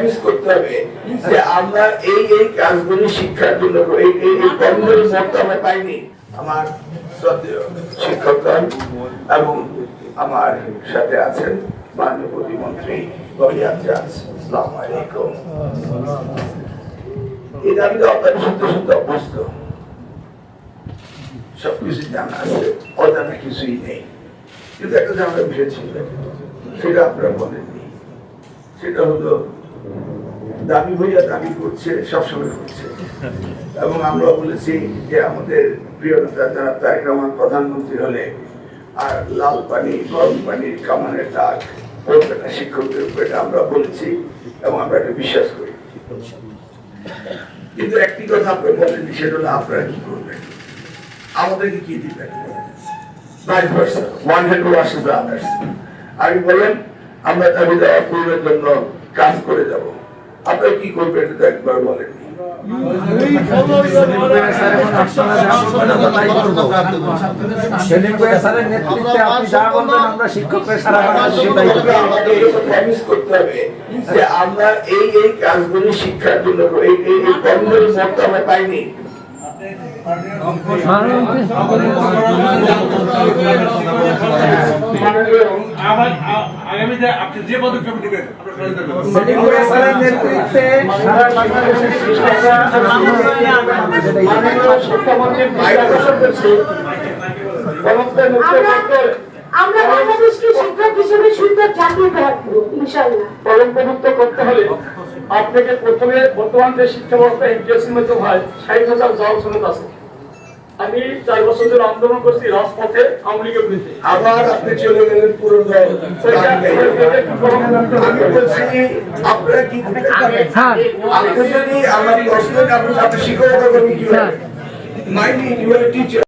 Promise করতে হবে যে আমরা এই কাজগুলি শিক্ষার জন্য এই কর্মের মত আমরা পাইনি। আমার শ্রদ্ধেয় শিক্ষকগণ এবং আমার সাথে আছেন মাননীয় প্রতিমন্ত্রী আসসালামু আলাইকুম। এই দাবিতে আপনার সত্য অভ্যস্ত, সবকিছু জানা আছে, অজানা কিছুই নেই। কিন্তু একটা জানার বিষয় ছিল, সেটা আপনারা বলেননি। সেটা হলো দাবি হইয়া দাবি করছে, সবসময় করছে। এবং আমরা বলেছি যে আমাদের প্রিয় নেতা জনাব তারেক রহমান প্রধানমন্ত্রী হলে আর লাল পানি গরম পানির কামানের দাগ পড়বে না শিক্ষকদের উপরে, আমরা বলেছি এবং আমরা এটা বিশ্বাস করি। কিন্তু একটি কথা আপনারা বলেননি, সেটা হলো আপনারা কি করবেন, আমাদেরকে কি দিবেন। আমি বলেন আমরা দাবি দেওয়া পূরণের জন্য কাজ করে যাব, আপনারা কি করবেন এটা একবার বলেননি। আমরা এই কাজগুলি শিক্ষার জন্য এই কর্মের মত আমরা পাইনি। আগামীতে আপনি যে পদক্ষেপ নেবেন আমরা বাংলাদেশকে শিক্ষক হিসেবে সুন্দর জাতীয় রাখবো ইনশাআল্লাহ। কলঙ্কমুক্ত করতে হলে আপনাকে প্রথমে বর্তমান যে শিক্ষা ব্যবস্থা এনটিএসসির মধ্যে হয় ৬০,০০০ জল সনদ আছে। আমি ৪ বছর ধরে আন্দোলন করছি রাজপথে আওয়ামী লীগের বিরুদ্ধে। আবার আপনি চলে গেলেন পুরো আপনারা কি আপনি যদি আমার প্রশ্ন আপনি শিক্ষকতা করবেন কি মাইন্ড ইউ আর টিচার।